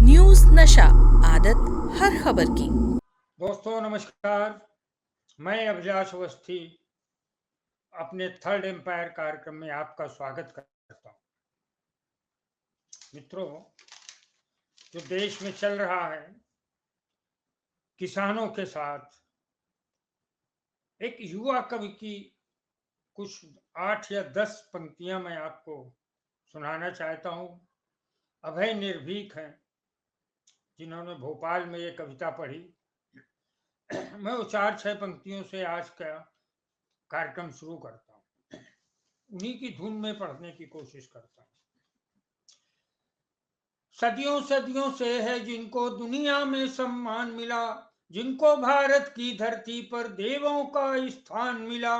News नशा, आदत हर खबर की। दोस्तों नमस्कार। मैं अभिलाष अवस्थी अपने थर्ड एम्पायर कार्यक्रम में आपका स्वागत करता हूं। मित्रों, जो देश में चल रहा है किसानों के साथ, एक युवा कवि की कुछ 8 या 10 पंक्तियां मैं आपको सुनाना चाहता हूं। अभय निर्भीक हैं, जिन्होंने भोपाल में ये कविता पढ़ी। मैं वो 4-6 पंक्तियों से आज का कार्यक्रम शुरू करता हूं। उन्हीं की धुन में पढ़ने की कोशिश करता हूं। सदियों सदियों से है जिनको दुनिया में सम्मान मिला, जिनको भारत की धरती पर देवों का स्थान मिला,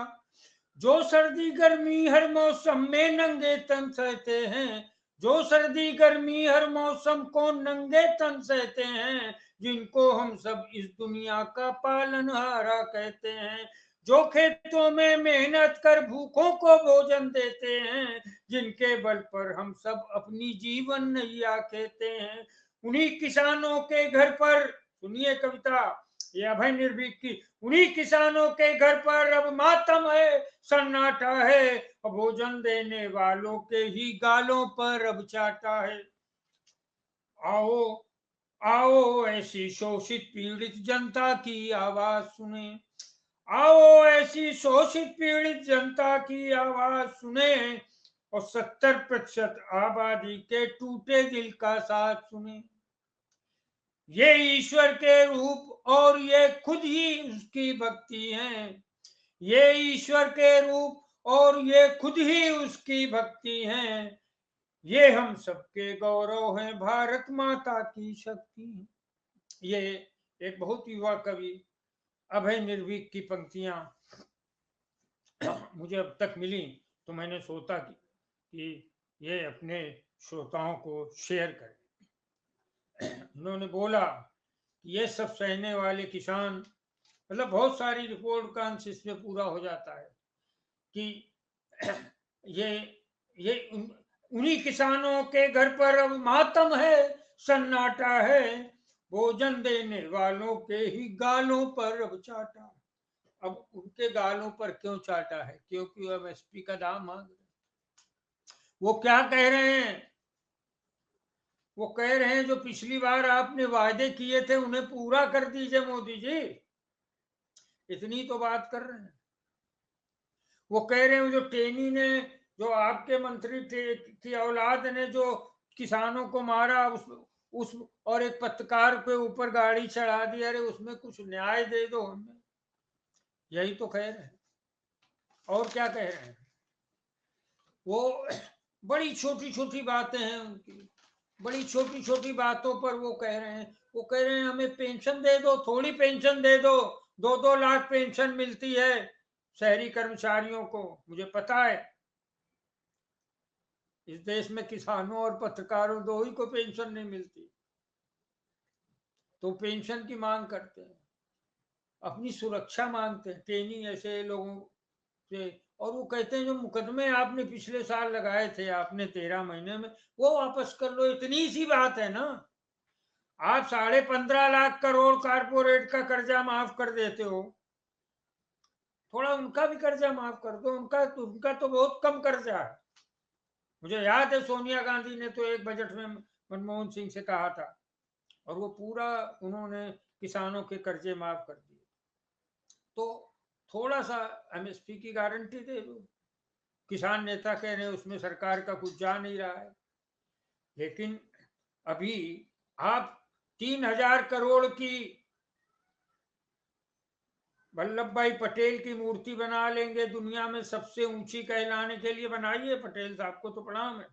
जो सर्दी गर्मी हर मौसम में नंगे तन सहते हैं, जो सर्दी गर्मी हर मौसम को नंगे तन सहते हैं, जिनको हम सब इस दुनिया का पालनहारा कहते हैं, जो खेतों में मेहनत कर भूखों को भोजन देते हैं, जिनके बल पर हम सब अपनी जीवन नैया कहते हैं, उन्हीं किसानों के घर पर, सुनिए कविता ये अभय निर्भीक की, उन्हीं किसानों के घर पर अब मातम है, सन्नाटा है, भोजन देने वालों के ही गालों पर अब चाटा है। आओ आओ ऐसी शोषित पीड़ित जनता की आवाज सुने, आओ ऐसी शोषित पीड़ित जनता की आवाज सुने, और 70% आबादी के टूटे दिल का साथ सुने। ये ईश्वर के रूप और ये खुद ही उसकी भक्ति है, ये ईश्वर के रूप और ये खुद ही उसकी भक्ति है, ये हम सबके गौरव हैं, भारत माता की शक्ति। ये एक बहुत युवा कवि अभय निर्भीक की पंक्तियां मुझे अब तक मिली, तो मैंने सोचा कि ये अपने श्रोताओं को शेयर करें। उन्होंने बोला कि ये सब सहने वाले किसान, मतलब बहुत सारी रिपोर्ट का अंश इसमें पूरा हो जाता है कि ये उन्हीं किसानों के घर पर अब मातम है, सन्नाटा है, भोजन देने वालों के ही गालों पर अब चाटा। अब उनके गालों पर क्यों चाटा है? क्योंकि वो एमएसपी का दाम मांग रहे। वो क्या कह रहे हैं? वो कह रहे हैं जो पिछली बार आपने वायदे किए थे उन्हें पूरा कर दीजिए मोदी जी, इतनी तो बात कर रहे हैं। वो कह रहे हैं जो टेनी ने, जो आपके मंत्री की औलाद ने जो किसानों को मारा, उस और एक पत्रकार के ऊपर गाड़ी चढ़ा दी, अरे उसमें कुछ न्याय दे दो हमें। यही तो कह रहे हैं। और क्या कह रहे हैं? वो बड़ी छोटी छोटी बातें हैं उनकी, बड़ी छोटी छोटी बातों पर वो कह रहे हैं। वो कह रहे हैं हमें पेंशन दे दो, थोड़ी पेंशन दे दो, 2-2 लाख पेंशन मिलती है शहरी कर्मचारियों को। मुझे पता है इस देश में किसानों और पत्रकारों दो ही को पेंशन नहीं मिलती, तो पेंशन की मांग करते हैं, अपनी सुरक्षा मांगते हैं टेनी ऐसे लोगों से। और वो कहते हैं जो मुकदमे आपने पिछले साल लगाए थे, आपने 13 महीने में, वो वापस कर लो। इतनी सी बात है ना। आप 15.5 लाख करोड़ कारपोरेट का कर्जा माफ कर देते हो, थोड़ा उनका भी कर्जा माफ कर दो। उनका तो बहुत कम कर्जा है। मुझे याद है सोनिया गांधी ने तो एक बजट में मनमोहन सिंह से कहा था, और वो पूरा उन्होंने किसानों के कर्जे माफ कर दिए। तो थोड़ा सा एमएसपी की गारंटी दे दो। किसान नेता कह रहे हैं उसमें सरकार का कुछ जा नहीं रहा है, लेकिन अभी आप 3,000 करोड़ की वल्लभ भाई पटेल की मूर्ति बना लेंगे, दुनिया में सबसे ऊंची कहलाने के लिए बनाइए, पटेल साहब को तो प्रणाम है।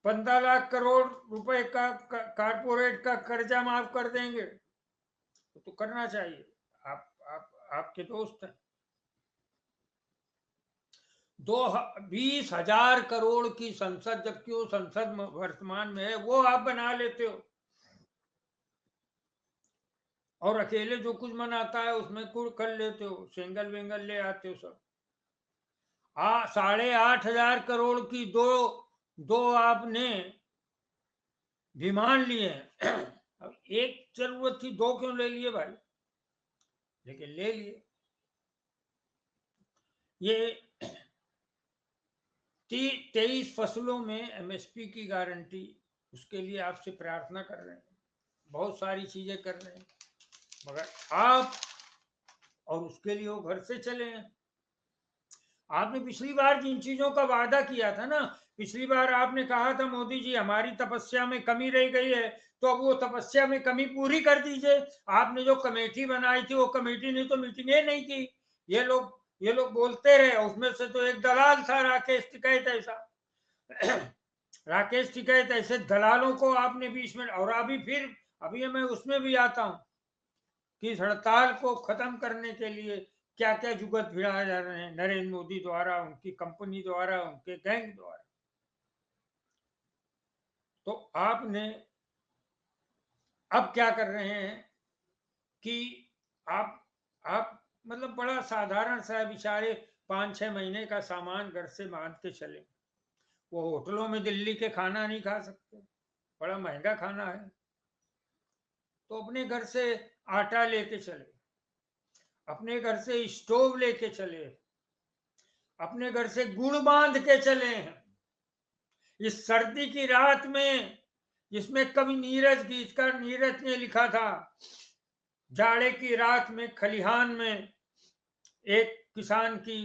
15 लाख करोड़ रुपए का कारपोरेट का कर्जा माफ कर देंगे, तो करना चाहिए। आप आपके दोस्त हैं। 20,000 करोड़ की संसद, जबकि वो संसद वर्तमान में है, वो आप बना लेते हो, और अकेले जो कुछ मनाता है उसमें कुछ कर लेते हो, सेंगल वेंगल ले आते हो सब। 8,500 करोड़ की दो दो आपने विमान लिए हैं। अब एक जरूरत थी, दो क्यों ले लिए भाई, लेकिन ले लिए। ये 23 फसलों में एमएसपी की गारंटी, उसके लिए आपसे प्रार्थना कर रहे हैं, बहुत सारी चीजें कर रहे हैं, मगर आप और उसके लिए वो घर से चले हैं। आपने पिछली बार जिन चीजों का वादा किया था ना, पिछली बार आपने कहा था मोदी जी हमारी तपस्या में कमी रह गई है, तो अब वो तपस्या में कमी पूरी कर दीजिए। आपने जो कमेटी बनाई थी, वो कमेटी ने तो मीटिंगें नहीं की। ये लोग बोलते रहे, उसमें से तो एक दलाल था राकेश टिकैत ऐसा। राकेश टिकैत ऐसे दलालों को आपने बीच में, और अभी मैं उसमें भी आता हूं कि इस हड़ताल को खत्म करने के लिए क्या क्या जुगत भिड़ाए जा रहे हैं नरेंद्र मोदी द्वारा, उनकी कंपनी द्वारा, उनके गैंग द्वारा। तो आपने अब क्या कर रहे हैं कि आप आप मतलब बड़ा साधारण सा बेचारे 5-6 महीने का सामान घर से बांध के चले। वो होटलों में दिल्ली के खाना नहीं खा सकते, बड़ा महंगा खाना है, तो अपने घर से आटा लेके चले, अपने घर से स्टोव लेके चले, अपने घर से गुड़ बांध के चले हैं। इस सर्दी की रात में, जिसमें कवि नीरज गीतकार नीरज ने लिखा था, जाड़े की रात में खलिहान में एक किसान की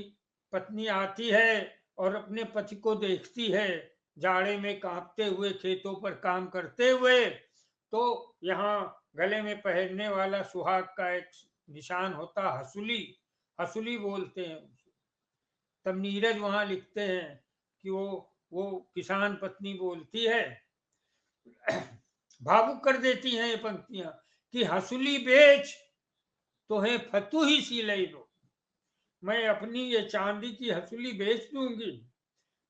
पत्नी आती है और अपने पति को देखती है जाड़े में कांपते हुए खेतों पर काम करते हुए, तो यहाँ गले में पहनने वाला सुहाग का एक निशान होता, हसूली, हसूली बोलते हैं उसे। तब नीरज वहां लिखते हैं कि वो किसान पत्नी बोलती है, भावुक कर देती हैं ये पंक्तियां, कि हसूली बेच तो है फतू ही सी ले लो, मैं अपनी ये चांदी की हसूली बेच दूंगी,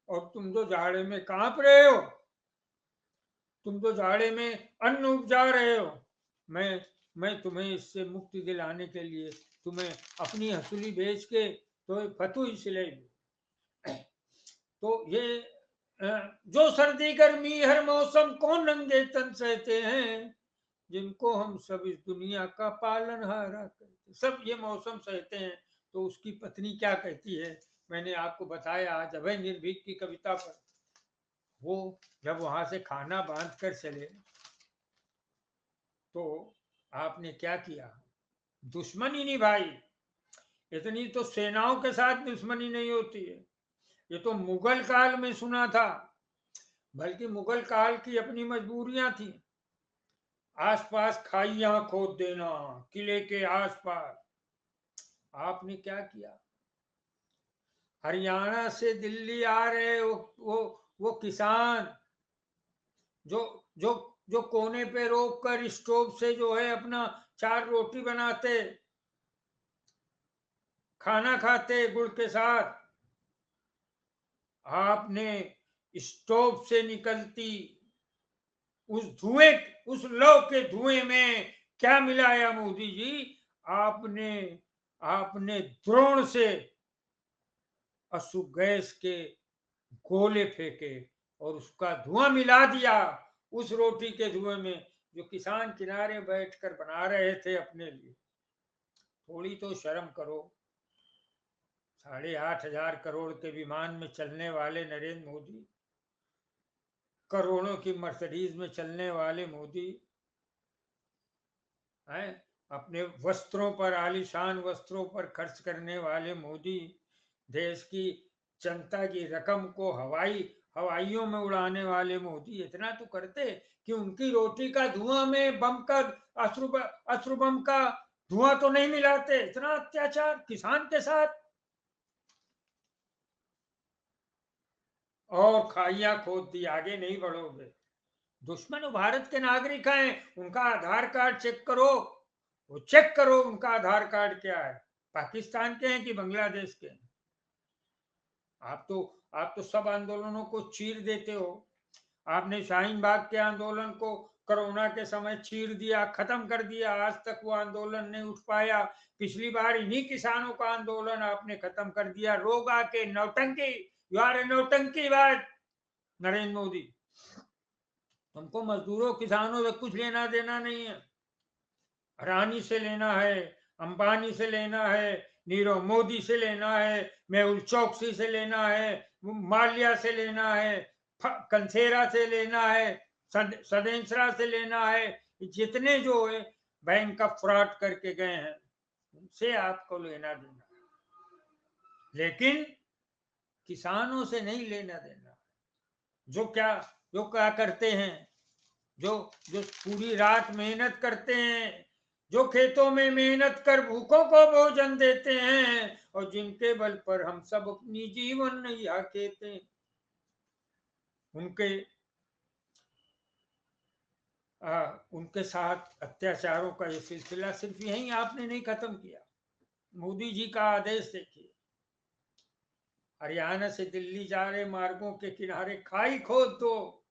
और तुम तो जाड़े में कांप रहे हो, तुम तो जाड़े में अन्न उपजा रहे हो, मैं तुम्हें इससे मुक्ति दिलाने के लिए तुम्हें अपनी हसूली बेच के तो फतू ही सिलाई दूं। तो ये जो सर्दी गर्मी हर मौसम कौन नंगे तन सहते हैं, जिनको हम सब इस दुनिया का पालनहारा कहते, सब ये मौसम सहते हैं। तो उसकी पत्नी क्या कहती है, मैंने आपको बताया आज अभय निर्भीक की कविता पर। वो जब वहां से खाना बांध कर चले, तो आपने क्या किया, दुश्मनी निभाई। इतनी तो सेनाओं के साथ दुश्मनी नहीं होती है, ये तो मुगल काल में सुना था, बल्कि मुगल काल की अपनी मजबूरियां थी। आसपास खाइयां खोद देना किले के आसपास। आपने क्या किया, हरियाणा से दिल्ली आ रहे वो किसान जो जो जो कोने पे रोक कर स्टोव से जो है अपना 4 रोटी बनाते, खाना खाते गुड़ के साथ, आपने स्टोव से निकलती उस धुएं, उस लौ के धुएं में क्या मिलाया मोदी जी, आपने आपने द्रोण से अशुभ गैस के गोले फेंके और उसका धुआं मिला दिया उस रोटी के धुएं में, जो किसान किनारे बैठकर बना रहे थे अपने लिए। थोड़ी तो शर्म करो। 8,500 करोड़ के विमान में चलने वाले नरेंद्र मोदी, करोड़ों की मर्सिडीज में चलने वाले मोदी हैं, अपने वस्त्रों पर, आलीशान वस्त्रों पर खर्च करने वाले मोदी, देश की जनता की रकम को हवाइयों में उड़ाने वाले मोदी, इतना तो करते कि उनकी रोटी का धुआं में बम का, अश्रु बम का धुआं तो नहीं मिलाते। इतना अत्याचार किसान के साथ, और खाइया खोद दी, आगे नहीं बढ़ोगे। दुश्मन भारत के नागरिक हैं, उनका आधार कार्ड चेक करो, वो चेक करो उनका आधार कार्ड क्या है, पाकिस्तान के हैं कि बांग्लादेश के हैं। आप तो सब आंदोलनों को चीर देते हो। आपने शाहीन बाग के आंदोलन को कोरोना के समय चीर दिया, खत्म कर दिया, आज तक वो आंदोलन नहीं उठ पाया। पिछली बार इन्हीं किसानों का आंदोलन आपने खत्म कर दिया, रोग आके नौटंकी, you R A नौटंकीबाज Narendra Modi. हमको मजदूरों किसानों से कुछ लेना देना नहीं है। अडानी से लेना है, अंबानी से लेना है, नीरव मोदी से लेना है, मेहुल चौकसी से लेना है, माल्या से लेना है, कंसेरा से लेना है, सदेंसरा से लेना है। जितने जो है बैंक का फ्रॉड करके गए हैं उनसे आपको लेना देना, लेकिन किसानों से नहीं लेना देना। जो क्या करते हैं, जो जो पूरी रात मेहनत करते हैं, जो खेतों में मेहनत कर भूखों को भोजन देते हैं, और जिनके बल पर हम सब अपनी जीवन नैया खेते हैं, उनके साथ अत्याचारों का ये सिलसिला सिर्फ यही आपने नहीं खत्म किया। मोदी जी का आदेश देखिए, हरियाणा से दिल्ली जा रहे मार्गों के किनारे खाई खोद दो।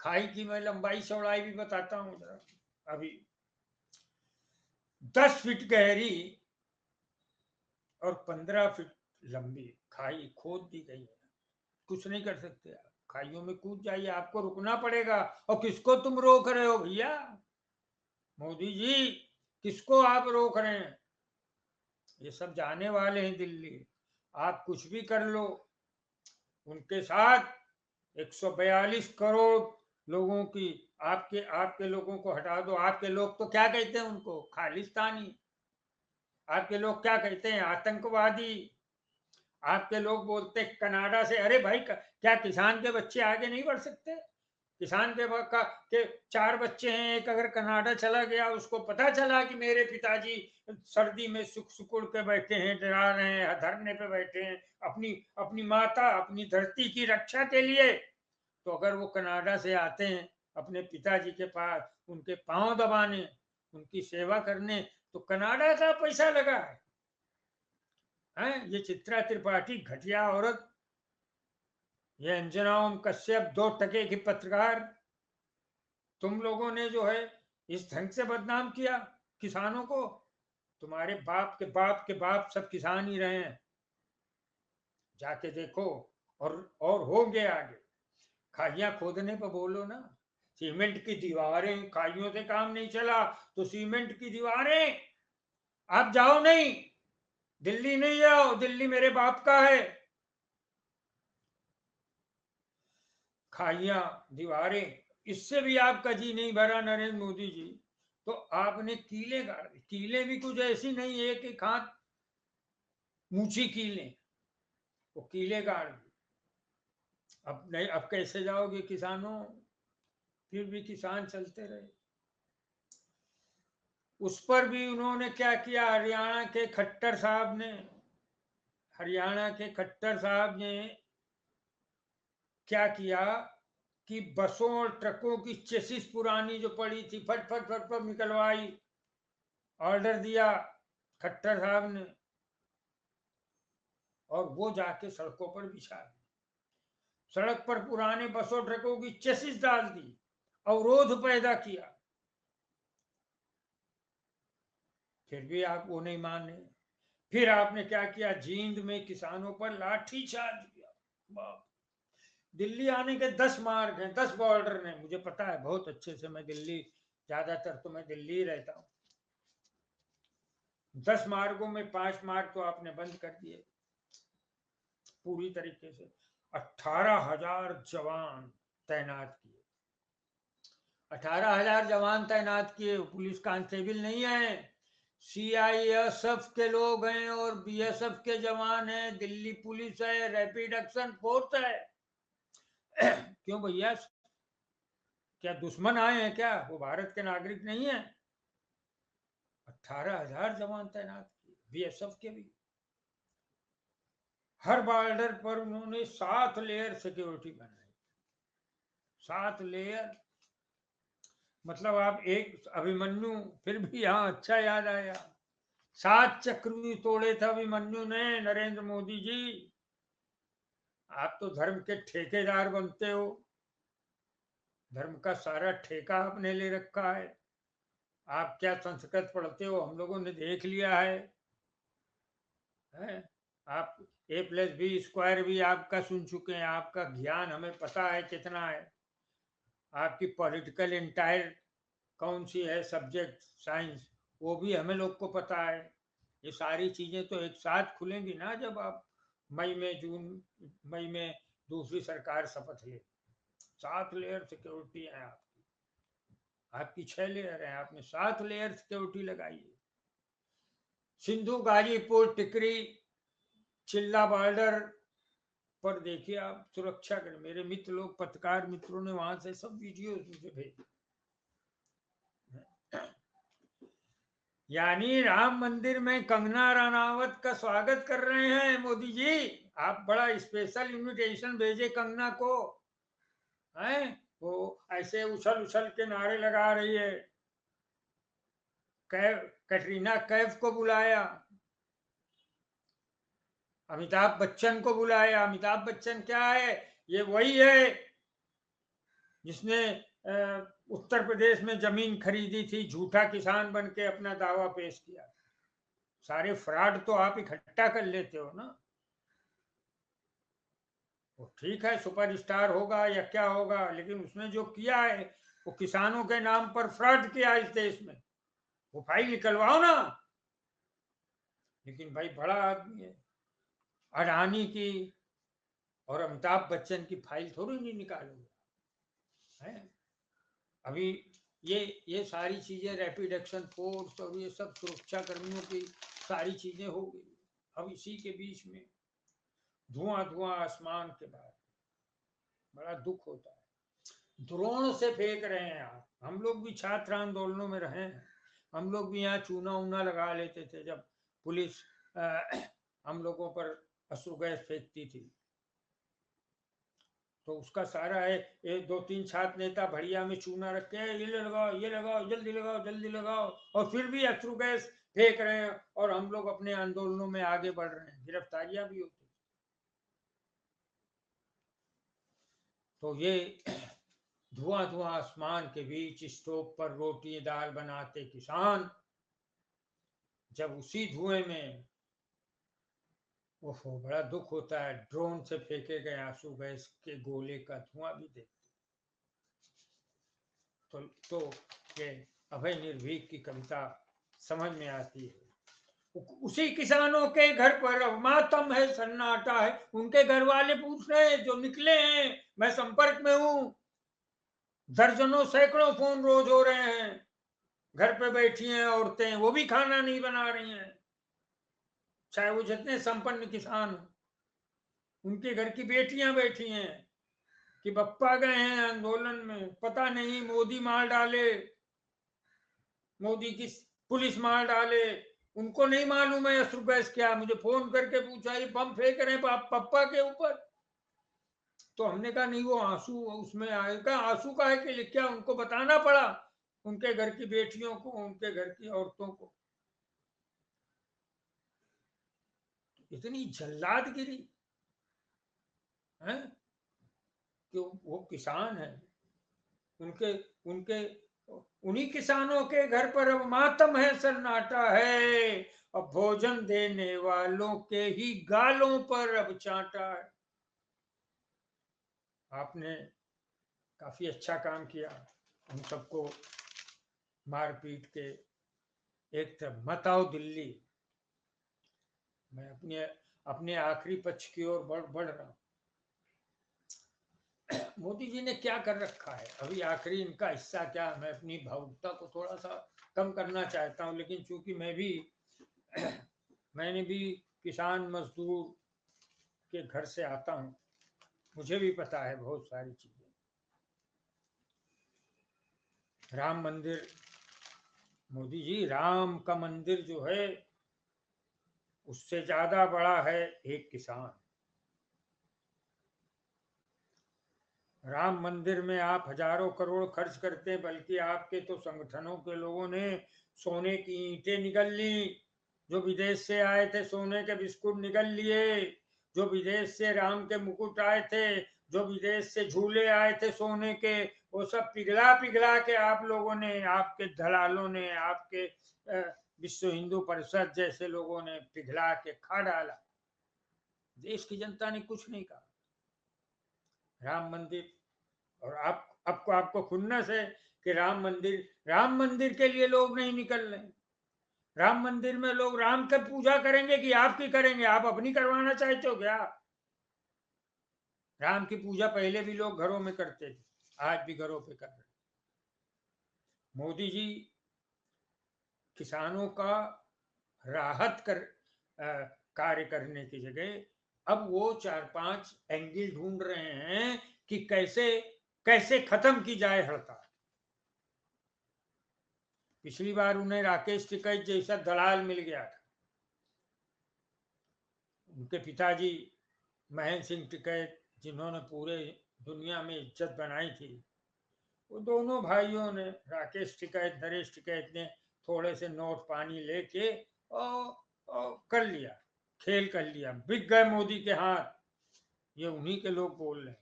खाई की मैं लंबाई चौड़ाई भी बताता हूं जरा। अभी 10 फीट गहरी और 15 फीट लंबी खाई खोद दी गई है। कुछ नहीं कर सकते आप, खाइयों में कूद जाइए, आपको रुकना पड़ेगा। और किसको तुम रोक रहे हो भैया? मोदी जी, किसको आप रोक रहे हैं? ये सब जाने वाले हैं दिल्ली, आप कुछ भी कर लो। उनके साथ 142 करोड़ लोगों की, आपके आपके लोगों को हटा दो। आपके लोग तो क्या कहते हैं उनको? खालिस्तानी। आपके लोग क्या कहते हैं? आतंकवादी। आपके लोग बोलते हैं कनाडा से। अरे भाई, क्या किसान के बच्चे आगे नहीं बढ़ सकते? किसान के 4 बच्चे हैं, एक अगर कनाडा चला गया, उसको पता चला कि मेरे पिताजी सर्दी में सुख सुकुड़ के बैठे हैं, डरा रहे हैं, धरने पे बैठे हैं अपनी अपनी माता अपनी धरती की रक्षा के लिए, तो अगर वो कनाडा से आते हैं अपने पिताजी के पास उनके पांव दबाने, उनकी सेवा करने, तो कनाडा का पैसा लगा है। ये चित्रा त्रिपाठी घटिया औरत, ये अंजना ओम कश्यप 2 टके की पत्रकार, तुम लोगों ने जो है इस ढंग से बदनाम किया किसानों को। तुम्हारे बाप के बाप के बाप सब किसान ही रहे हैं, जाके देखो। और होंगे आगे। खाइयां खोदने पर बोलो ना, सीमेंट की दीवारें, खाइयों से काम नहीं चला तो सीमेंट की दीवारें। आप जाओ नहीं, दिल्ली नहीं जाओ, दिल्ली मेरे बाप का है। खाइयां, दीवारें, इससे भी आपका जी नहीं भरा नरेंद्र मोदी जी, तो आपने कीले गाड़ दी। कीले भी कुछ ऐसी नहीं है कि हाथ ऊंची कीले, वो कीले गाड़ दी। अब नहीं, अब कैसे जाओगे किसानों? फिर भी किसान चलते रहे। उस पर भी उन्होंने क्या किया, हरियाणा के खट्टर साहब ने क्या किया कि बसों और ट्रकों की चेसिस पुरानी जो पड़ी थी, फट फट फट फट निकलवाई। ऑर्डर दिया खट्टर साहब ने, और वो जाके सड़कों पर बिछा दी। सड़क पर पुराने बसों ट्रकों की चेसिस डाल दी, अवरोध पैदा किया। फिर भी आप वो नहीं माने। फिर आपने क्या किया, जींद में किसानों पर लाठी चार्ज किया। दिल्ली आने के 10 मार्ग हैं, 10 बॉर्डर हैं, मुझे पता है बहुत अच्छे से। मैं दिल्ली, ज्यादातर तो मैं दिल्ली ही रहता हूँ। 10 मार्गों में 5 मार्ग तो आपने बंद कर दिए पूरी तरीके से। 18,000 जवान तैनात किए। 18,000 जवान तैनात किए, पुलिस कांस्टेबल नहीं है, सीआईएसएफ के लोग हैं और बीएसएफ के जवान हैं, दिल्ली पुलिस है, रैपिड एक्शन फोर्स है। क्यों भैया, क्या दुश्मन आए हैं क्या? वो भारत के नागरिक नहीं है? 18,000 जवान तैनात किए, बीएसएफ के भी। हर बॉर्डर पर उन्होंने 7 लेयर सिक्योरिटी बनाई। 7 लेयर, मतलब आप एक अभिमन्यु, फिर भी यहाँ अच्छा याद आया, 7 चक्र भी तोड़े थे अभिमन्यु ने। नरेंद्र मोदी जी, आप तो धर्म के ठेकेदार बनते हो, धर्म का सारा ठेका आपने ले रखा है। आप क्या संस्कृत पढ़ते हो हम लोगों ने देख लिया है? आप A+B² भी आपका सुन चुके हैं, आपका ज्ञान हमें पता है कितना है। आपकी पॉलिटिकल इंटायर कौन सी है सब्जेक्ट साइंस, वो भी हमें लोग को पता है। ये सारी चीजें तो एक साथ खुलेंगी ना जब आप मई में दूसरी सरकार शपथ ले। 7 लेयर सिक्योरिटी है आपकी, आपकी 6 लेयर है, आपने 7 लेयर सिक्योरिटी लगाई है। सिंधु गाजीपुर टिकरी चिल्ला बॉर्डर पर देखिए आप सुरक्षा कर, मेरे मित्र लोग पत्रकार मित्रों ने वहां से सब वीडियो मुझे भेजे। यानी राम मंदिर में कंगना रनावत का स्वागत कर रहे हैं मोदी जी। आप बड़ा स्पेशल इनविटेशन भेजे कंगना को, हैं? वो ऐसे उछल उछल के नारे लगा रही है। कैटरीना कैफ को बुलाया, अमिताभ बच्चन को बुलाया। अमिताभ बच्चन क्या है, ये वही है जिसने उत्तर प्रदेश में जमीन खरीदी थी, झूठा किसान बन के अपना दावा पेश किया। सारे फ्रॉड तो आप इकट्ठा कर लेते हो ना। वो ठीक है सुपरस्टार होगा या क्या होगा, लेकिन उसने जो किया है वो किसानों के नाम पर फ्रॉड किया इस देश में, वो फाइल निकलवाओ ना। लेकिन भाई बड़ा आदमी है, अडानी की और अमिताभ बच्चन की फाइल थोड़ी नहीं निकालोगे, है? अभी ये सारी चीजें रैपिड एक्शन फोर्स और ये सब सुरक्षा कर्मियों की सारी चीजें हो गई। अब इसी के बीच में धुआं धुआं आसमान के बाद बड़ा दुख होता है। ड्रोन से फेंक रहे हैं आप। हम लोग भी छात्र आंदोलनों में रहे हैं, हम लोग भी यहाँ चूना ऊना लगा लेते थे जब पुलिस हम लोगों पर अश्रु गैस फेंकती थी। तो उसका सारा है, ये 2-3 छात्र नेता बढ़िया में चूना रख के ये लगाओ ये लगाओ जल्दी लगाओ जल्दी लगाओ, और फिर भी अश्रु गैस फेंक रहे हैं और हम लोग अपने आंदोलनों में आगे बढ़ रहे हैं, गिरफ्तारियां भी होती। तो ये धुआं धुआं आसमान के बीच स्टोव पर रोटी दाल बनाते किसान, जब उसी धुएं में ओहो बड़ा दुख होता है। ड्रोन से फेंके गए आंसू गैस के गोले का धुआं भी देखते तो ये अभय निर्भीक की कविता समझ में आती है। उसी किसानों के घर पर अब मातम है सन्नाटा है। उनके घर वाले पूछ रहे हैं जो निकले हैं, मैं संपर्क में हूं, दर्जनों सैकड़ों फोन रोज हो रहे हैं। घर पे बैठी हैं औरतें, वो भी खाना नहीं बना रही हैं, चाहे वो जितने संपन्न किसान हो। उनके घर की बेटियां बैठी हैं कि बप्पा गए हैं आंदोलन में, पता नहीं मोदी मार डाले, मोदी की पुलिस मार डाले, उनको नहीं मालूम है अश्रु गैस क्या। मुझे फोन करके पूछा ये बम फेंक रहे हैं पप्पा के ऊपर। तो हमने कहा नहीं वो आंसू उसमें आएगा, आंसू का है कि लिए क्या, उनको बताना पड़ा उनके घर की बेटियों को, उनके घर की औरतों को। इतनी जल्लादगिरी है कि वो किसान है, उनके उनके उन्हीं किसानों के घर पर अब मातम है सन्नाटा है, अब भोजन देने वालों के ही गालों पर अब चांटा है। आपने काफी अच्छा काम किया, हम सबको मार पीट के एक तरफ मत आओ दिल्ली। मैं अपने आखिरी पक्ष की ओर बढ़ रहा हूं। मोदी जी ने क्या कर रखा है, अभी आखिरी इनका हिस्सा क्या, मैं अपनी भावुकता को थोड़ा सा कम करना चाहता हूं, लेकिन चूंकि मैंने भी किसान मजदूर के घर से आता हूं, मुझे भी पता है बहुत सारी चीजें। राम मंदिर, मोदी जी राम का मंदिर जो है उससे ज्यादा बड़ा है एक किसान। राम मंदिर में आप हजारों करोड़ खर्च करते, बल्कि आपके तो संगठनों के लोगों ने सोने की ईंटें निकल ली, जो विदेश से आए थे सोने के बिस्कुट निकल लिए, जो विदेश से राम के मुकुट आए थे, जो विदेश से झूले आए थे सोने के, वो सब पिघला पिघला के आप लोगों ने, आपके दलालों ने, आपके विश्व हिंदू परिषद जैसे लोगों ने पिघला के खा डाला। देश की जनता ने कुछ नहीं कहा। राम मंदिर, और आप आपको आपको खुन्नस है कि राम मंदिर के लिए लोग नहीं निकल रहे। राम मंदिर में लोग राम की पूजा करेंगे कि आपकी करेंगे? आप अपनी करवाना चाहते हो क्या? राम की पूजा पहले भी लोग घरों में करते थे, आज भी घरों पे कर रहे। मोदी जी किसानों का राहत कर कार्य करने की जगह अब वो 4-5 एंगल ढूंढ रहे हैं कि कैसे कैसे खत्म की जाए हड़ताल। पिछली बार उन्हें राकेश टिकैत जैसा दलाल मिल गया था। उनके पिताजी महेंद्र सिंह टिकैत, जिन्होंने पूरे दुनिया में इज्जत बनाई थी, वो दोनों भाइयों ने, राकेश टिकैत, नरेश टिकैत ने थोड़े से नोट पानी लेके और कर लिया, खेल कर लिया, बिक गए मोदी के हाथ। ये उन्हीं के लोग बोल रहे हैं।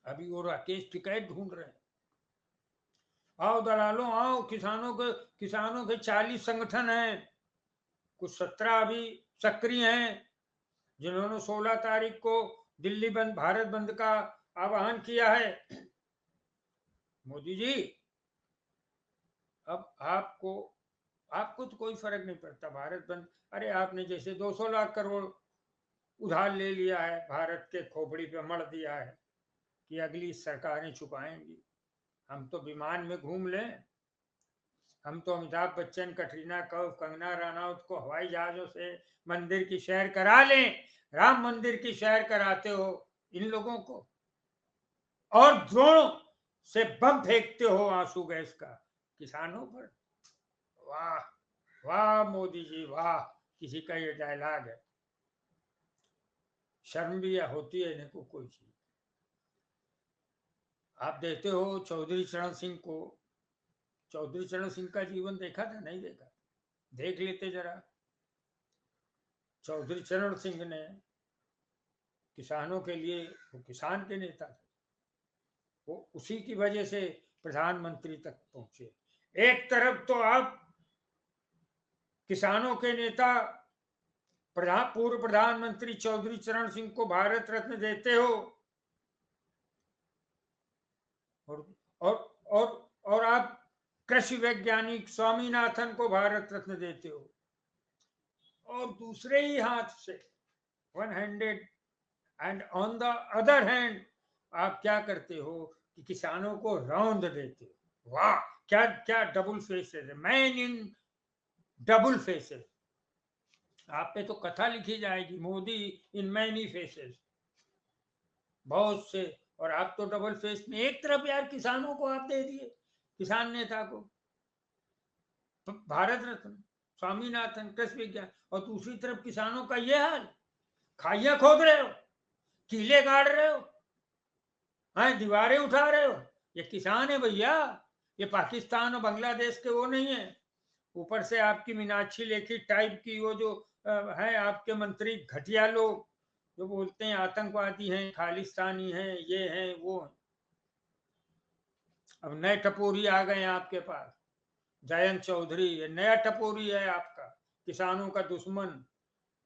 अभी वो राकेश टिकैत ढूंढ रहे हैं। आओ दलालों आओ, किसानों के 40 संगठन हैं, कुछ 17 अभी सक्रिय हैं, जिन्होंने 16 तारीख को दिल्ली बंद, भारत बंद का आह्वान किया है। मोदी जी, अब आपको तो कोई फर्क नहीं पड़ता भारत बंद। अरे आपने जैसे 200 लाख करोड़ उधार ले लिया है, भारत के खोपड़ी पे मर दिया है कि अगली सरकारें चुकाएंगी। हम तो विमान में घूम लें, हम तो अमिताभ बच्चन, कटरीना कैफ, कंगना रनौत को हवाई जहाजों से मंदिर की सैर करा लें। राम मंदिर की सैर कराते हो इन लोगों को, और ड्रोन से बम फेंकते हो आंसू गैस का किसानों पर। वाह वाह मोदी जी वाह, किसी का ये डायलॉग है। शर्म भी होती है इनको कोई चीज। आप देखते हो चौधरी चरण सिंह को, चौधरी चरण सिंह का जीवन देखा था? नहीं देखा? देख लेते जरा। चौधरी चरण सिंह ने किसानों के लिए, वो किसान के नेता थे, वो उसी की वजह से प्रधानमंत्री तक पहुंचे। एक तरफ तो आप किसानों के नेता पूर्व प्रधानमंत्री चौधरी चरण सिंह को भारत रत्न देते हो, और और और और आप कृषि वैज्ञानिक स्वामीनाथन को भारत रत्न देते हो, और दूसरे ही हाथ से, one handed and on the other hand, आप क्या करते हो कि किसानों को रौंद देते हो। वाह, क्या क्या डबल फेसेस है, मैन इन डबल फेसेस। आप पे तो कथा लिखी जाएगी, मोदी इन मैनी फेसेस, बहुत से। और आप तो डबल फेस में, एक तरफ यार किसानों को आप दे दिए, किसान नेता को भारत रत्न, स्वामीनाथन, कृषि विज्ञान, और दूसरी तरफ किसानों का ये हाल, खाइयां खोद रहे हो, कीले गाड़ रहे हो, हाँ, दीवारें उठा रहे हो। ये किसान है भैया, ये पाकिस्तान और बांग्लादेश के वो नहीं है। ऊपर से आपकी मीनाक्षी लेखी टाइप की वो जो है आपके मंत्री, घटिया लोग जो बोलते हैं आतंकवादी हैं, खालिस्तानी हैं, ये हैं वो हैं। अब नए टपोरी आ गए हैं आपके पास, जयंत चौधरी, ये नया टपोरी है आपका, किसानों का दुश्मन।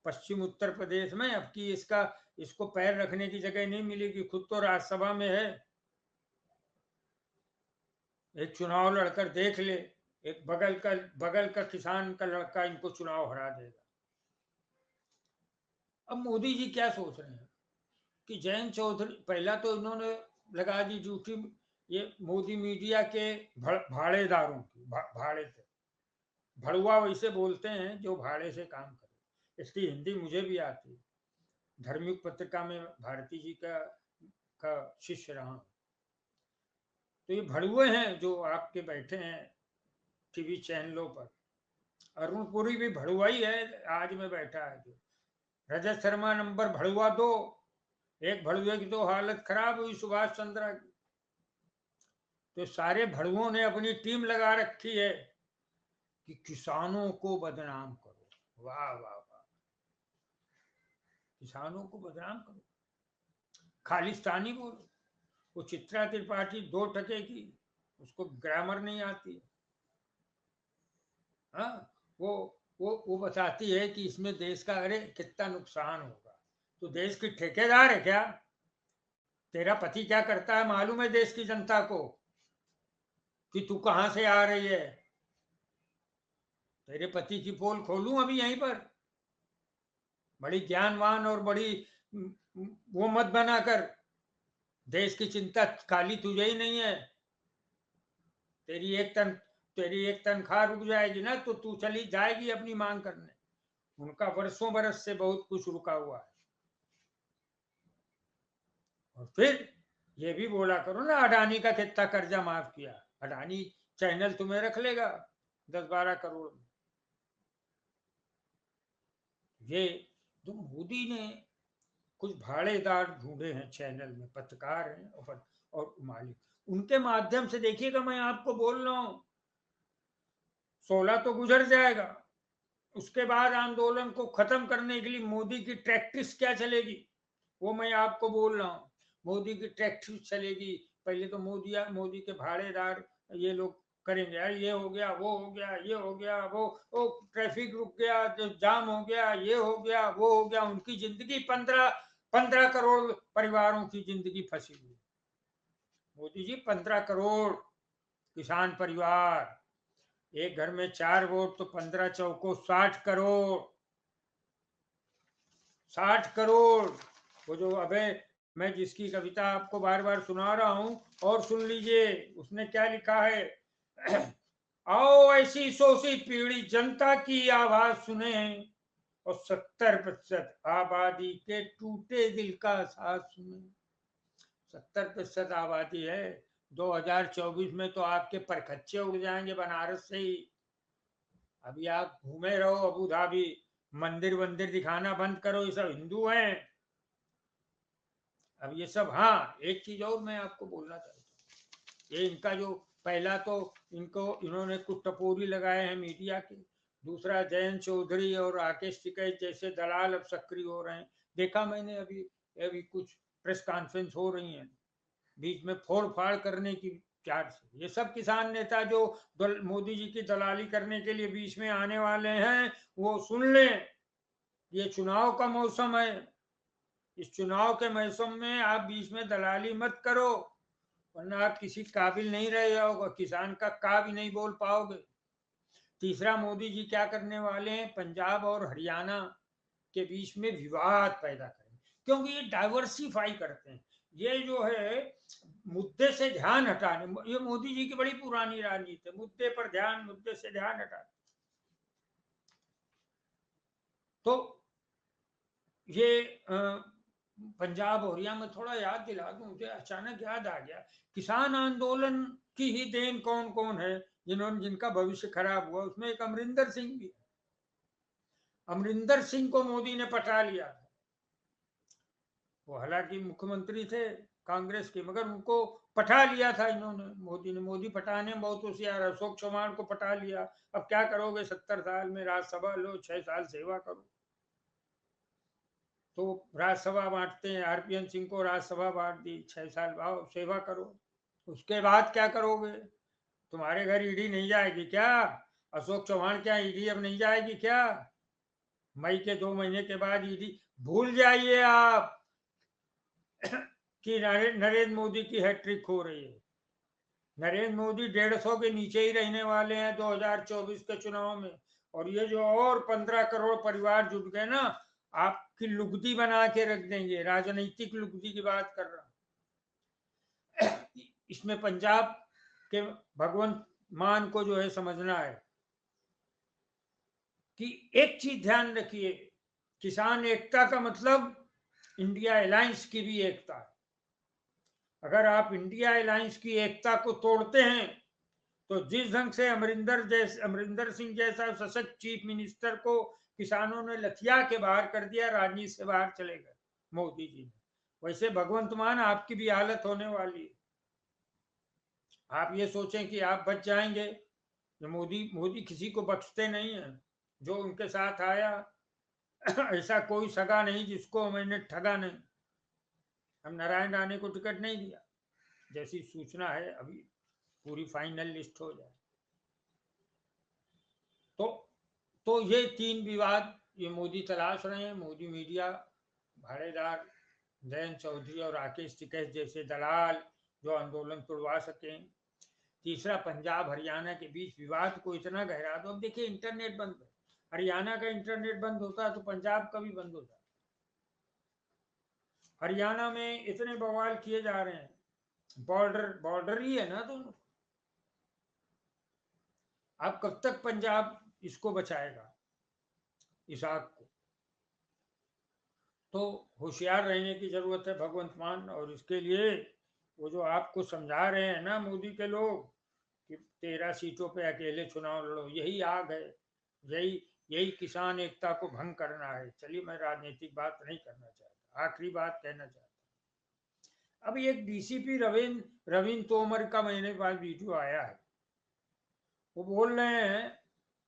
पश्चिम उत्तर प्रदेश में अब की इसको पैर रखने की जगह नहीं मिलेगी, खुद तो राज्यसभा में है। एक चुनाव लड़कर देख ले, एक बगल का किसान का लड़का इनको चुनाव हरा देगा। अब मोदी जी क्या सोच रहे हैं कि जयंत चौधरी, पहला तो इन्होंने लगा दी ड्यूटी ये मोदी मीडिया के भाड़ेदारों की, भाड़े से, भड़ुआ वैसे बोलते हैं जो भाड़े से काम करे, इसकी हिंदी मुझे भी आती है। धार्मिक पत्रिका में भारती जी का शिष्य रहा हूं। तो ये भड़ुए हैं जो आपके बैठे हैं टीवी चैनलों पर। अरुण पुरी भी भड़ुआ ही है, आज में बैठा है जो। रजत शर्मा नंबर भड़ुआ 2, एक भड़ुए की तो हालत खराब हुई सुभाष चंद्रा की। तो सारे भड़ुओं ने अपनी टीम लगा रखी है कि किसानों को बदनाम करो। वाह वाह वाह, किसानों को बदनाम करो, खालिस्तानी बोलो। वो चित्रा त्रिपाठी 2 टके की, उसको ग्रामर नहीं आती है। हाँ, वो बताती है कि इसमें देश का अरे कितना नुकसान होगा। तो देश की ठेकेदार है क्या? तेरा पति क्या करता है मालूम है देश की जनता को कि तू कहां से आ रही है? तेरे पति की पोल खोलूं अभी यहीं पर? बड़ी ज्ञानवान और बड़ी वो मत बनाकर, देश की चिंता खाली तुझे ही नहीं है। तेरी एक तन तेरी एक तनख्वाह रुक जाएगी ना तो तू चली जाएगी अपनी मांग करने। उनका वर्षों बरस से बहुत कुछ रुका हुआ है। और फिर ये भी बोला करो ना, अडानी का कितना कर्जा माफ किया। अडानी चैनल तुम्हें रख लेगा 10-12 करोड़ में। ये तो मोदी ने कुछ भाड़ेदार ढूंढे हैं चैनल में, पत्रकार हैं और मालिक। उनके माध्यम से देखिएगा, मैं आपको बोल रहा हूं 16 तो गुजर जाएगा, उसके बाद आंदोलन को खत्म करने के लिए मोदी की टैक्टिक्स क्या चलेगी वो मैं आपको बोल रहा हूँ। मोदी की टैक्टिक्स चलेगी। पहले तो मोदी के भाड़ेदार ये लोग करेंगे, यार ये हो गया, वो हो गया, ये हो गया, वो ट्रैफिक रुक गया, जो जाम हो गया, ये हो गया, वो हो गया। उनकी जिंदगी 15 करोड़ परिवारों की जिंदगी फंसी हुई। मोदी जी 15 करोड़ किसान परिवार, एक घर में 4 वोट तो 15 चौको 60 करोड़। 60 करोड़। वो जो अबे मैं जिसकी कविता आपको बार बार सुना रहा हूं, और सुन लीजिए उसने क्या लिखा है। आओ ऐसी शोषित पीढ़ी जनता की आवाज सुने, और 70% आबादी के टूटे दिल का साथ सुने। 70% आबादी है। 2024 में तो आपके परखच्चे उड़ जाएंगे बनारस से ही। अभी आप घूमे रहो अबू धाबी, मंदिर वंदिर दिखाना बंद करो, ये सब हिंदू हैं। अब ये सब, हाँ एक चीज और मैं आपको बोलना चाहता हूँ, ये इनका जो पहला तो इन्होंने कुछ टपोरी लगाए हैं मीडिया के। दूसरा, जयंत चौधरी और राकेश टिकैत जैसे दलाल अब सक्रिय हो रहे हैं। देखा मैंने अभी अभी कुछ प्रेस कॉन्फ्रेंस हो रही हैं, बीच में फोड़ फाड़ करने की चार से। ये सब किसान नेता जो मोदी जी की दलाली करने के लिए बीच में आने वाले हैं, वो सुन लें, ये चुनाव का मौसम है। इस चुनाव के मौसम में आप बीच में दलाली मत करो, वरना आप किसी काबिल नहीं रह जाओगे, किसान का का भी नहीं बोल पाओगे। तीसरा, मोदी जी क्या करने वाले हैं, पंजाब और हरियाणा के बीच में विवाद पैदा करें, क्योंकि ये डाइवर्सिफाई करते हैं। ये जो है मुद्दे से ध्यान हटाने, ये मोदी जी की बड़ी पुरानी राजनीति है, मुद्दे पर ध्यान, मुद्दे से ध्यान हटाने। तो ये पंजाब और हरियाणा में थोड़ा याद दिला दूं, मुझे अचानक याद आ गया, किसान आंदोलन की ही देन कौन कौन है जिनका भविष्य खराब हुआ, उसमें एक अमरिंदर सिंह भी। अमरिंदर सिंह को मोदी ने पटा लिया। वो हालांकि मुख्यमंत्री थे कांग्रेस के, मगर उनको पटा लिया था इन्होंने, मोदी ने। मोदी पटाने में बहुत होशियार। अशोक चौहान को पटा लिया। अब क्या करोगे, 70 साल में राज्यसभा लो, 6 साल सेवा करो। तो राज्यसभा बांटते हैं, आरपीएन सिंह को राज्यसभा बांट दी, 6 साल सेवा करो। उसके बाद क्या करोगे? तुम्हारे घर ईडी नहीं जाएगी क्या? अशोक चौहान क्या ईडी अब नहीं जाएगी क्या? मई के 2 महीने के बाद ईडी भूल जाइए आप कि नरेंद्र मोदी की हैट्रिक हो रही है। नरेंद्र मोदी 150 के नीचे ही रहने वाले हैं 2024 के चुनाव में। और ये जो और 15 करोड़ परिवार जुट गए ना, आपकी लुगदी बना के रख देंगे। राजनीतिक लुगदी की बात कर रहा हूं। इसमें पंजाब के भगवंत मान को जो है समझना है कि एक चीज ध्यान रखिए, किसान एकता का मतलब इंडिया अलायंस की भी एकता है। अगर आप इंडिया अलायंस की एकता को तोड़ते हैं, तो जिस ढंग से अमरिंदर सिंह जैसा सशक्त चीफ मिनिस्टर को किसानों ने लथिया के बाहर कर दिया, राजनीति से बाहर चले गए मोदी जी ने, वैसे भगवंत मान आपकी भी हालत होने वाली है। आप ये सोचें कि आप बच जाएंगे। मोदी मोदी किसी को बख्शते नहीं है। जो उनके साथ आया ऐसा कोई सगा नहीं जिसको मैंने ठगा नहीं। हम नारायण राणे को टिकट नहीं दिया, जैसी सूचना है अभी पूरी फाइनल लिस्ट हो जाए तो। तो ये 3 विवाद ये मोदी तलाश रहे हैं। मोदी मीडिया भाड़ेदार जयंत चौधरी और राकेश टिकैत जैसे दलाल जो आंदोलन तुड़वा सकें। तीसरा, पंजाब हरियाणा के बीच विवाद को इतना गहरा दो। अब देखिए इंटरनेट बंद है, हरियाणा का इंटरनेट बंद होता है तो पंजाब का भी बंद होता है। हरियाणा में इतने बवाल किए जा रहे हैं, बॉर्डर ही है ना दोनों। अब कब तक पंजाब इसको बचाएगा, इस आग को? तो होशियार रहने की जरूरत है भगवंत मान। और इसके लिए वो जो आपको समझा रहे हैं ना मोदी के लोग कि 13 सीटों पे अकेले चुनाव लड़ो, यही आग है, यही यही किसान एकता को भंग करना है। चलिए, मैं राजनीतिक बात नहीं करना चाहता, आखिरी बात कहना चाहता। अब एक डीसीपी रविंद्र तोमर का मेरे पास वीडियो आया है। वो बोल रहे हैं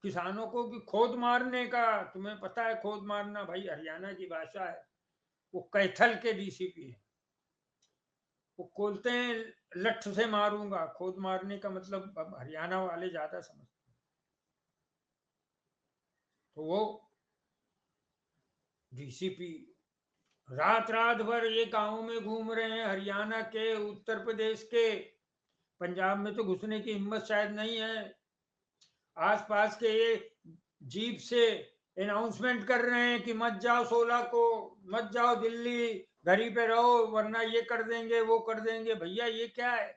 किसानों को कि खोद मारने का, तुम्हें पता है खोद मारना? भाई हरियाणा की भाषा है। वो कैथल के डीसीपी है। वो बोलते हैं लठ से मारूंगा। खोद मारने का मतलब अब हरियाणा वाले ज्यादा समझते हैं। तो वो डीसीपी रात रात भर ये गांव में घूम रहे हैं, हरियाणा के, उत्तर प्रदेश के। पंजाब में तो घुसने की हिम्मत शायद नहीं है। आसपास के ये जीप से अनाउंसमेंट कर रहे हैं कि मत जाओ 16 को, मत जाओ दिल्ली, घर ही पे रहो वरना ये कर देंगे वो कर देंगे। भैया ये क्या है?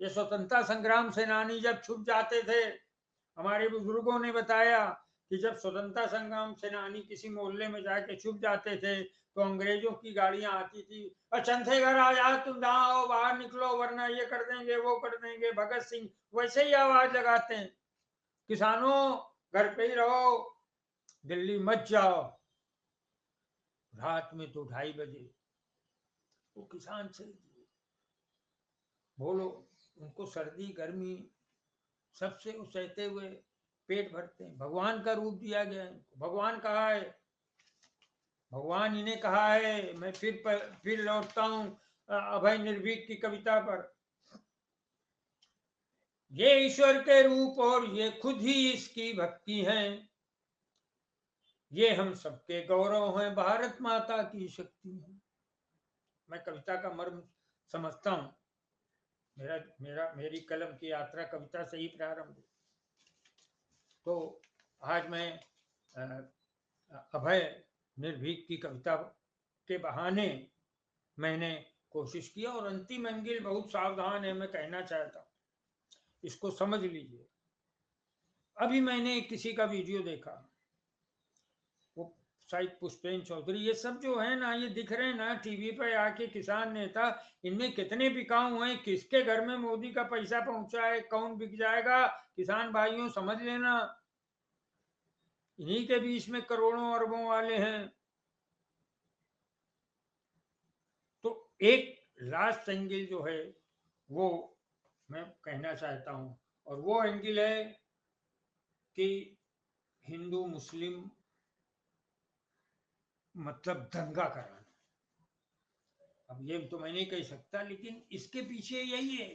ये स्वतंत्रता संग्राम सेनानी जब छुप जाते थे, हमारे बुजुर्गों ने बताया कि जब स्वतंत्रता संग्राम सेनानी किसी मोहल्ले में जाके छुप जाते थे तो अंग्रेजों की गाड़ियां आती थी, चंथे घर आ जाओ, तुम जहां हो बाहर निकलो वरना ये कर देंगे वो कर देंगे। भगत सिंह वैसे ही आवाज लगाते हैं, किसानों घर पे ही रहो, दिल्ली मत जाओ। रात में तो 2:30 बजे वो किसान से बोलो, उनको सर्दी गर्मी सबसे वो सहते हुए पेट भरते हैं। भगवान का रूप दिया गया है। भगवान कहा है, भगवान इन्हें कहा है। मैं फिर लौटता हूं अभय निर्भीक की कविता पर। ये ईश्वर के रूप और ये खुद ही इसकी भक्ति है, ये हम सबके गौरव हैं, भारत माता की शक्ति है। मैं कविता का मर्म समझता हूं। मेरी कलम की यात्रा कविता से ही प्रारंभ हुई। तो आज मैं अभय निर्भीक की कविता के बहाने मैंने कोशिश किया, और अंतिम एंगल बहुत सावधान है, मैं कहना चाहता हूँ, इसको समझ लीजिए। अभी मैंने किसी का वीडियो देखा, वो शायद पुष्पेन चौधरी, ये सब जो है ना, ये दिख रहे हैं ना टीवी पे आके किसान नेता, इनमें कितने बिकाऊ हैं, किसके घर में मोदी का पैसा पहुंचा है, कौन बिक जाएगा? किसान भाइयों समझ लेना, इन्हीं के बीच में करोड़ों अरबों वाले हैं। तो एक लास्ट एंगल जो है वो मैं कहना चाहता हूं, और वो एंगल है कि हिंदू मुस्लिम मतलब दंगा कराना। अब ये तो मैं नहीं कह सकता, लेकिन इसके पीछे यही है।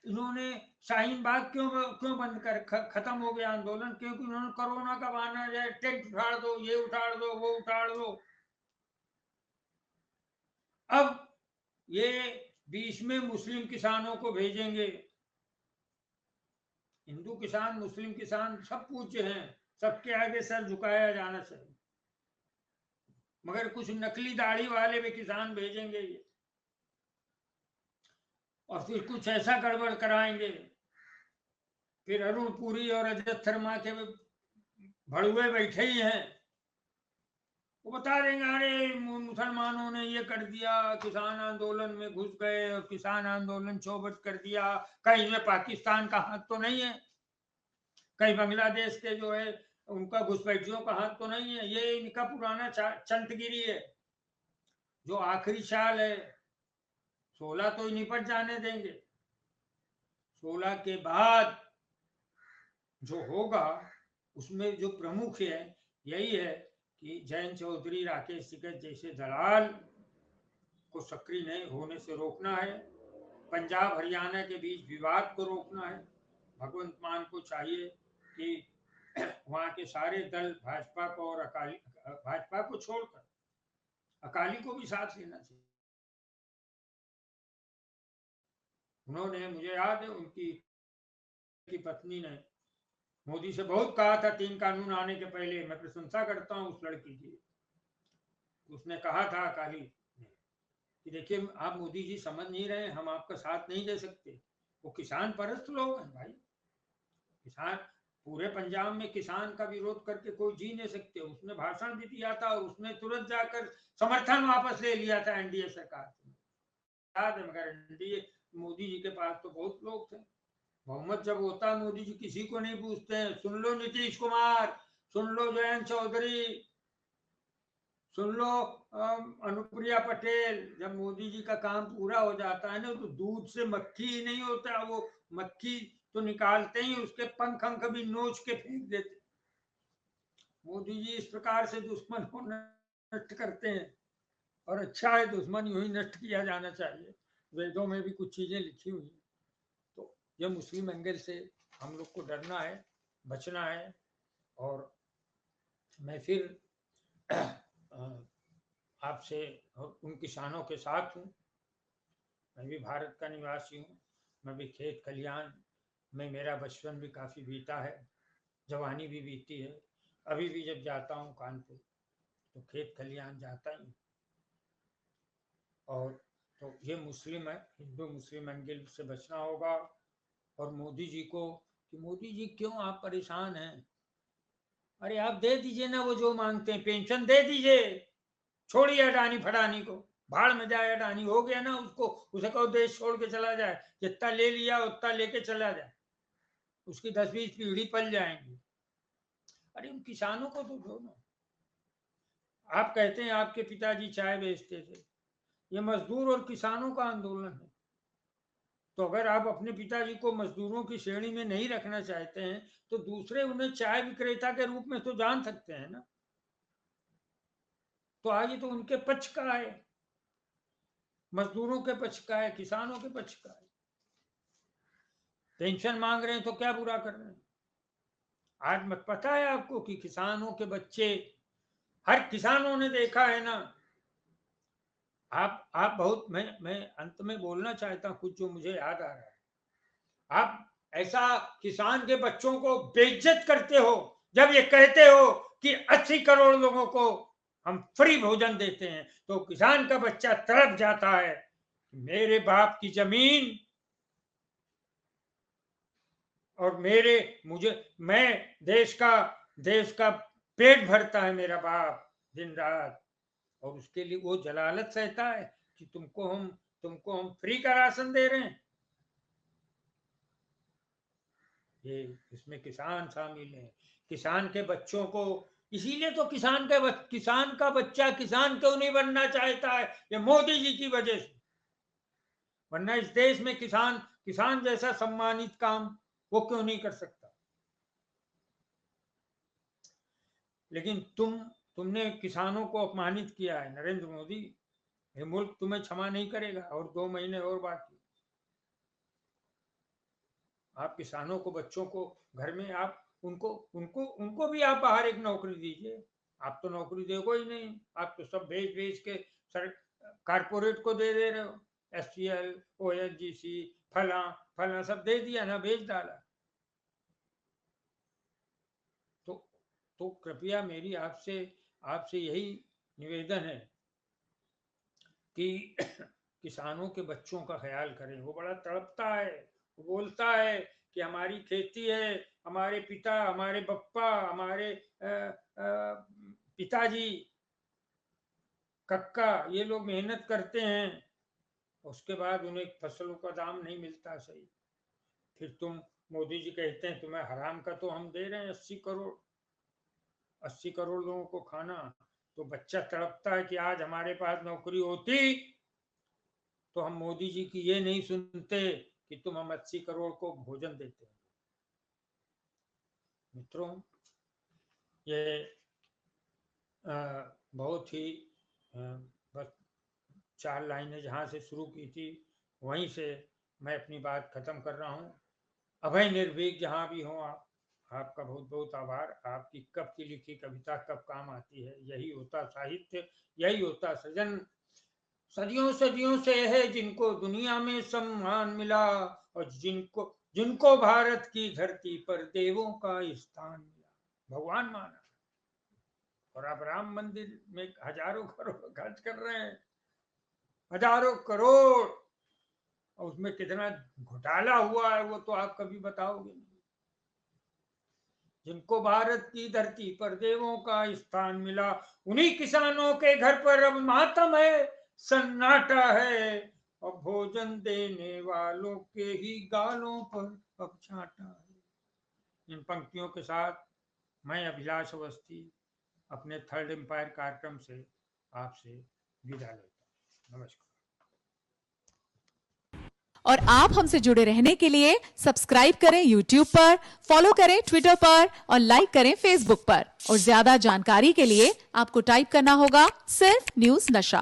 इन्होंने शाहीन बाग क्यों क्यों बंद कर खत्म हो गया आंदोलन? क्योंकि उन्होंने कोरोना का बहाना जाए, टेंट उठाड़ दो, ये उठाड़ दो, वो उठाड़ दो। अब ये बीच में मुस्लिम किसानों को भेजेंगे। हिंदू किसान मुस्लिम किसान सब पूज्य हैं, सबके आगे सर झुकाया जाना चाहिए, मगर कुछ नकली दाढ़ी वाले भी किसान भेजेंगे ये, और फिर कुछ ऐसा गड़बड़ कराएंगे। फिर अरुण पुरी और रजत शर्मा के भड़ुए बैठे ही हैं, वो बता देंगे अरे मुसलमानों ने ये कर दिया, किसान आंदोलन में घुस गए और किसान आंदोलन चौपट कर दिया। कहीं में पाकिस्तान का हाथ तो नहीं है, कहीं बांग्लादेश के जो है उनका घुसपैठियों का हाथ तो नहीं है। ये इनका पुराना चंटगिरी है, जो आखिरी साल है। 16 तो निपट जाने देंगे, 16 के बाद जो होगा उसमें जो प्रमुख है यही है कि जयंत चौधरी राकेश टिकैत जैसे दलाल को सक्रिय नहीं होने से रोकना है, पंजाब हरियाणा के बीच विवाद को रोकना है। भगवंत मान को चाहिए कि वहां के सारे दल भाजपा को और भाजपा को छोड़कर अकाली को भी साथ लेना चाहिए। उन्होंने, मुझे याद है, उनकी की पत्नी ने मोदी से बहुत कहा था 3 कानून आने के पहले, मैं प्रशंसा करता हूँ उस लड़की की। उसने कहा था काली कि देखिए आप मोदी जी समझ नहीं रहे, हम आपका साथ नहीं दे सकते। वो किसान परस्त लोग हैं भाई। किसान, पूरे पंजाब में किसान का विरोध करके कोई जी नहीं सकते। उसने भाषण भी दिया था और उसने तुरंत जाकर समर्थन वापस ले लिया था एनडीए सरकार से, याद है। मगर एनडीए, मोदी जी के पास तो बहुत लोग थे। बहुमत जब होता है, मोदी जी किसी को नहीं पूछते हैं। सुन लो नीतीश कुमार, सुन लो जयंत चौधरी, सुन लो अनुप्रिया पटेल। जब मोदी जी का काम पूरा हो जाता है ना, तो दूध से मक्खी ही नहीं होता, वो मक्खी तो निकालते ही उसके पंख अंख भी नोच के फेंक देते। मोदी जी इस प्रकार से दुश्मन को नष्ट करते हैं। और अच्छा है, दुश्मन यूं ही नष्ट किया जाना चाहिए। वेदों में भी कुछ चीजें लिखी हुई हैं। तो ये मुस्लिम एंगल से हम लोग को डरना है, बचना है। और मैं फिर आपसे और उन किसानों के साथ हूँ। मैं भी भारत का निवासी हूँ। मैं भी खेत खलिहान में, मेरा बचपन भी काफ़ी बीता है, जवानी भी बीती है। अभी भी जब जाता हूँ कानपुर तो खेत खलिहान जाता ही हूँ। और तो ये मुस्लिम है, हिंदू मुस्लिम एंगल से बचना होगा। और मोदी जी को, कि मोदी जी क्यों आप परेशान हैं? अरे आप दे दीजिए ना वो जो मांगते हैं, पेंशन दे दीजिए। छोड़िए अडानी फडानी को, भाड़ में जाए अडानी, हो गया ना उसको। उसे कहो देश छोड़ के चला जाए, जितना ले लिया उतना लेके चला जाए, उसकी 10-20 पीढ़ी पल जाएंगी। अरे उन किसानों को तो दो ना। आप कहते हैं आपके पिताजी चाय बेचते थे, ये मजदूर और किसानों का आंदोलन है। तो अगर आप अपने पिताजी को मजदूरों की श्रेणी में नहीं रखना चाहते हैं, तो दूसरे उन्हें चाय विक्रेता के रूप में तो जान सकते हैं ना। तो आज तो उनके पक्ष का है, मजदूरों के पक्ष का है, किसानों के पक्ष का है। पेंशन मांग रहे हैं तो क्या बुरा कर रहे हैं? आज मत पता है आपको कि किसानों के बच्चे, हर किसानों ने देखा है ना। आप बहुत, मैं अंत में बोलना चाहता हूं कुछ जो मुझे याद आ रहा है। आप ऐसा किसान के बच्चों को बेइज्जत करते हो जब ये कहते हो कि 80 करोड़ लोगों को हम फ्री भोजन देते हैं, तो किसान का बच्चा तड़प जाता है, मेरे बाप की जमीन और मुझे, मैं देश का पेट भरता है मेरा बाप दिन रात, और उसके लिए वो जलालत सहता है कि तुमको हम फ्री का राशन दे रहे हैं। ये इसमें किसान शामिल है। किसान के बच्चों को, इसीलिए तो किसान का बच्चा किसान क्यों नहीं बनना चाहता है? ये मोदी जी की वजह से। वरना इस देश में किसान किसान जैसा सम्मानित काम वो क्यों नहीं कर सकता? लेकिन तुमने किसानों को अपमानित किया है नरेंद्र मोदी। ये मुल्क तुम्हें क्षमा नहीं करेगा, और 2 महीने और बाकी। आप किसानों को, बच्चों को घर में, आप उनको उनको उनको भी आप बाहर एक नौकरी दीजिए। आप तो नौकरी देखो ही नहीं, आप तो सब बेच बेच के सर कारपोरेट को दे रहे हो। SCL, ONGC, फला फला सब दे दिया ना, बेच डाला। तो तो कृपया मेरी आपसे आपसे यही निवेदन है कि किसानों के बच्चों का ख्याल करें। वो बड़ा तड़पता है, वो बोलता है कि हमारी खेती है, हमारे पिता, हमारे बप्पा, हमारे पिताजी, कक्का, ये लोग मेहनत करते हैं, उसके बाद उन्हें फसलों का दाम नहीं मिलता सही। फिर मोदी जी कहते हैं तुम्हें हराम का तो हम दे रहे हैं 80 करोड़ लोगों को खाना। तो बच्चा तड़पता है कि आज हमारे पास नौकरी होती तो हम मोदी जी की ये नहीं सुनते कि तुम हम 80 करोड़ को भोजन देते हैं। मित्रों, ये बहुत ही बस 4 लाइनें जहाँ से शुरू की थी वहीं से मैं अपनी बात खत्म कर रहा हूँ। अभय निर्भीक जहाँ भी हो आप, आपका बहुत बहुत आभार। आपकी कब की लिखी कविता कब काम आती है। यही होता साहित्य, यही होता सृजन। सदियों सदियों से है जिनको दुनिया में सम्मान मिला, और जिनको भारत की धरती पर देवों का स्थान मिला। भगवान माना, और आप राम मंदिर में हजारों करोड़ खर्च कर रहे हैं, हजारों करोड़, और उसमें कितना घोटाला हुआ है वो तो आप कभी बताओगे नहीं। जिनको भारत की धरती पर देवों का स्थान मिला, उन्हीं किसानों के घर पर अब मातम है, सन्नाटा है, और भोजन देने वालों के ही गालों पर अब छांटा है। इन पंक्तियों के साथ मैं अभिलाष अवस्थी अपने थर्ड एम्पायर कार्यक्रम से आपसे विदा लेता हूं। नमस्कार। और आप हमसे जुड़े रहने के लिए सब्सक्राइब करें YouTube पर, फॉलो करें ट्विटर पर और लाइक करें Facebook पर। और ज्यादा जानकारी के लिए आपको टाइप करना होगा सिर्फ न्यूज़ नशा।